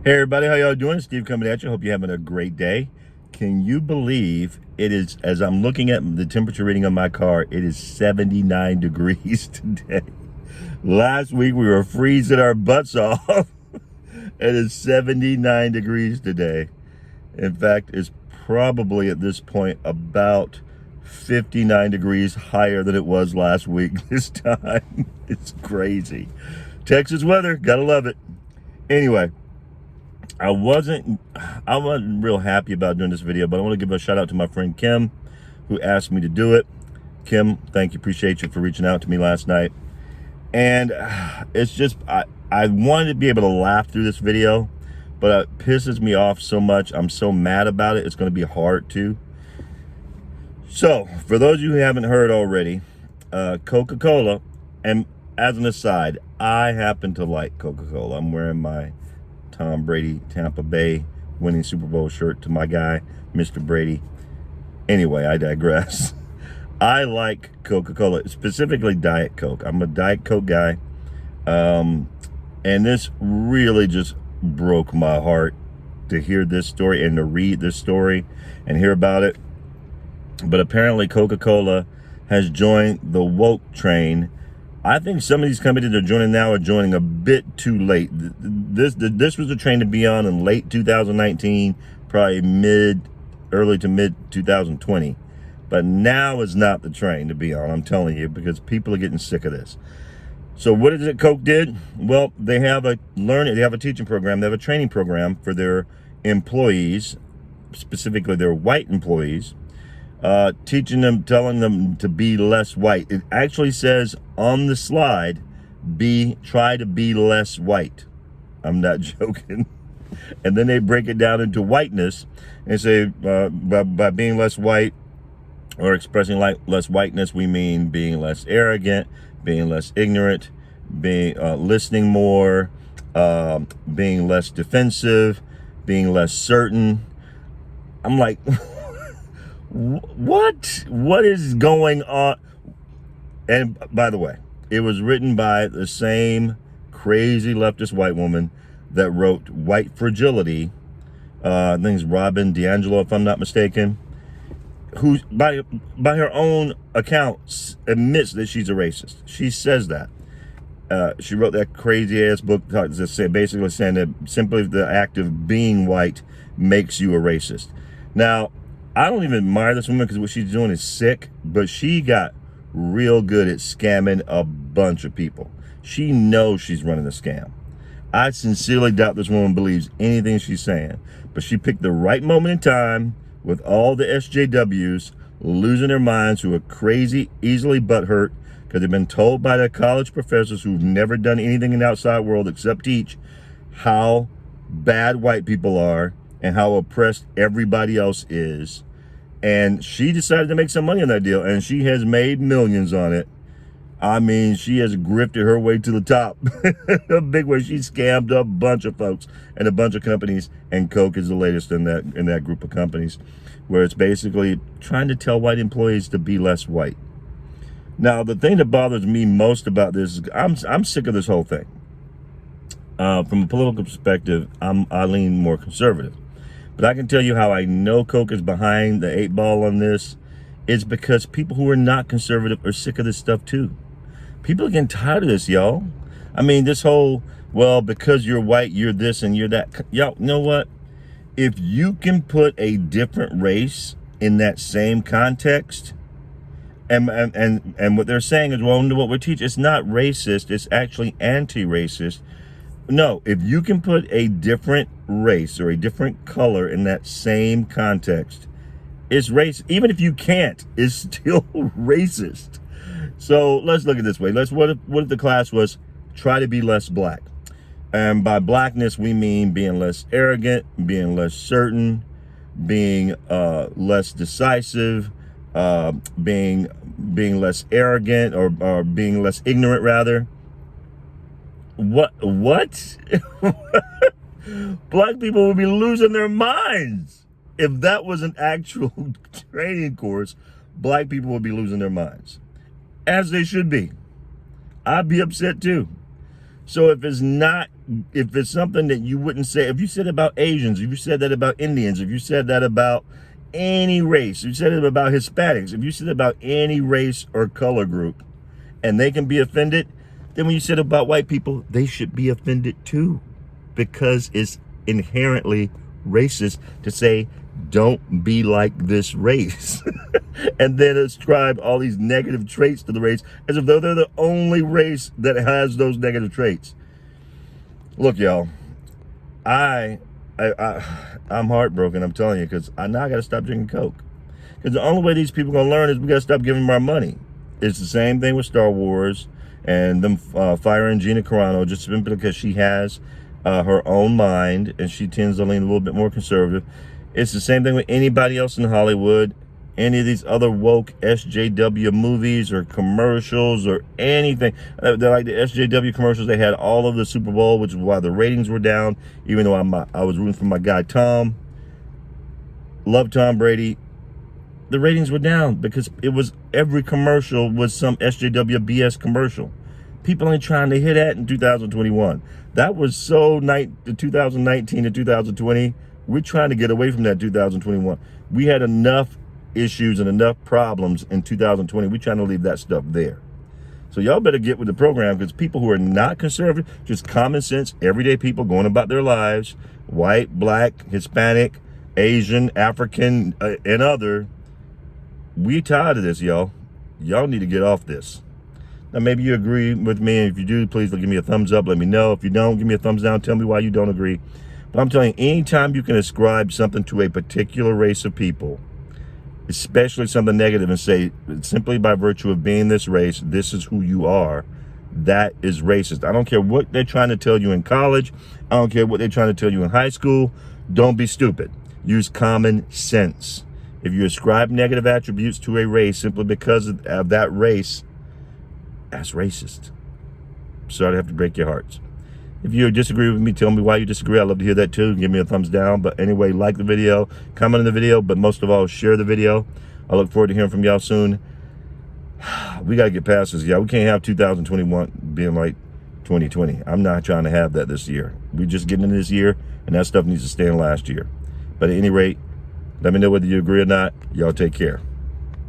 Hey everybody, how y'all doing? Steve coming at you. Hope you're having a great day. Can you believe it is, as I'm looking at the temperature reading on my car, it is 79 degrees today. Last week we were freezing our butts off. It is 79 degrees today. In fact, it's probably at this point about 59 degrees higher than it was last week this time. It's crazy. Texas weather, gotta love it. Anyway, I wasn't real happy about doing this video, but I want to give a shout out to my friend Kim, who asked me to do it. Kim, thank you, appreciate you for reaching out to me last night. And it's just, I wanted to be able to laugh through this video, but it pisses me off so much. I'm so mad about it, it's going to be hard to. So, for those of you who haven't heard already, Coca-Cola, and as an aside, I happen to like Coca-Cola. I'm wearing my Tom Brady Tampa Bay winning Super Bowl shirt to my guy, Mr. Brady. Anyway, I digress. I like Coca-Cola, specifically Diet Coke. I'm a Diet Coke guy. And this really just broke my heart to hear this story and to read this story and hear about it. But apparently Coca-Cola has joined the woke train. I think some of these companies that are joining now are joining a bit too late. This was a train to be on in late 2019, probably early to mid 2020. But now is not the train to be on, I'm telling you, because people are getting sick of this. So what is it Coke did? Well, they have a teaching program, they have a training program for their employees, specifically their white employees, teaching them, telling them to be less white. It actually says on the slide, try to be less white. I'm not joking. And then they break it down into whiteness and say, by being less white or expressing less whiteness, we mean being less arrogant, being less ignorant, being listening more, being less defensive, being less certain. I'm like, what is going on? And by the way, it was written by the same crazy leftist white woman that wrote White Fragility. I think it's Robin DiAngelo, if I'm not mistaken, who by her own account admits that she's a racist. She says that. She wrote that crazy ass book basically saying that simply the act of being white makes you a racist. Now, I don't even admire this woman because what she's doing is sick, but she got real good at scamming a bunch of people. She knows she's running a scam. I sincerely doubt this woman believes anything she's saying, but she picked the right moment in time with all the SJWs losing their minds, who are crazy, easily butthurt because they've been told by their college professors who've never done anything in the outside world except teach how bad white people are and how oppressed everybody else is. And she decided to make some money on that deal, and she has made millions on it. I mean, she has grifted her way to the top. A big way. She scammed a bunch of folks and a bunch of companies, and Coke is the latest in that group of companies, where it's basically trying to tell white employees to be less white. Now, the thing that bothers me most about this is I'm sick of this whole thing. From a political perspective, I lean more conservative. But I can tell you how I know Coke is behind the 8 ball on this. It's because people who are not conservative are sick of this stuff too. People are getting tired of this, y'all. I mean, this whole, well, because you're white, you're this and you're that. Y'all, you know what? If you can put a different race in that same context, and what they're saying is, well, what we're teaching, it's not racist, it's actually anti-racist. No, if you can put a different race or a different color in that same context, it's racist. Even if you can't, it's still racist. So let's look at it this way. What if the class was try to be less black? And by blackness, we mean being less arrogant, being less certain, being less decisive, being less arrogant, or being less ignorant, rather. What? Black people would be losing their minds. If that was an actual training course, black people would be losing their minds. As they should be. I'd be upset too. So if it's not if it's something that you wouldn't say, if you said about Asians, if you said that about Indians, if you said that about any race, if you said it about Hispanics, if you said it about any race or color group, and they can be offended, then when you said about white people, they should be offended too, because it's inherently racist to say, don't be like this race, and then ascribe all these negative traits to the race as if though they're the only race that has those negative traits. Look, y'all, I'm heartbroken, I'm telling you, because now I got to stop drinking Coke. Because the only way these people are going to learn is we got to stop giving them our money. It's the same thing with Star Wars and them firing Gina Carano just simply because she has her own mind and she tends to lean a little bit more conservative. It's the same thing with anybody else in Hollywood, any of these other woke SJW movies or commercials or anything. They're like the SJW commercials. They had all of the Super Bowl, which is why the ratings were down, even though I was rooting for my guy Tom. Love Tom Brady. The ratings were down because it was every commercial was some SJW BS commercial. People ain't trying to hit that in 2021. That was so 2019 and 2020. We're trying to get away from that 2021. We had enough issues and enough problems in 2020. We're trying to leave that stuff there. So y'all better get with the program, because people who are not conservative, just common sense, everyday people going about their lives, white, black, Hispanic, Asian, African, and other, we tired of this, y'all. Y'all need to get off this. Now, maybe you agree with me, and if you do, please give me a thumbs up. Let me know. If you don't, give me a thumbs down. Tell me why you don't agree. But I'm telling you, anytime you can ascribe something to a particular race of people, especially something negative, and say, simply by virtue of being this race, this is who you are, that is racist. I don't care what they're trying to tell you in college. I don't care what they're trying to tell you in high school. Don't be stupid. Use common sense. If you ascribe negative attributes to a race simply because of that race, that's racist. Sorry to have to break your hearts. If you disagree with me, tell me why you disagree. I'd love to hear that too. Give me a thumbs down. But anyway, like the video, comment on the video, but most of all, share the video. I look forward to hearing from y'all soon. We got to get past this, y'all. We can't have 2021 being like 2020. I'm not trying to have that this year. We're just getting into this year, and that stuff needs to stay in last year. But at any rate, let me know whether you agree or not. Y'all take care.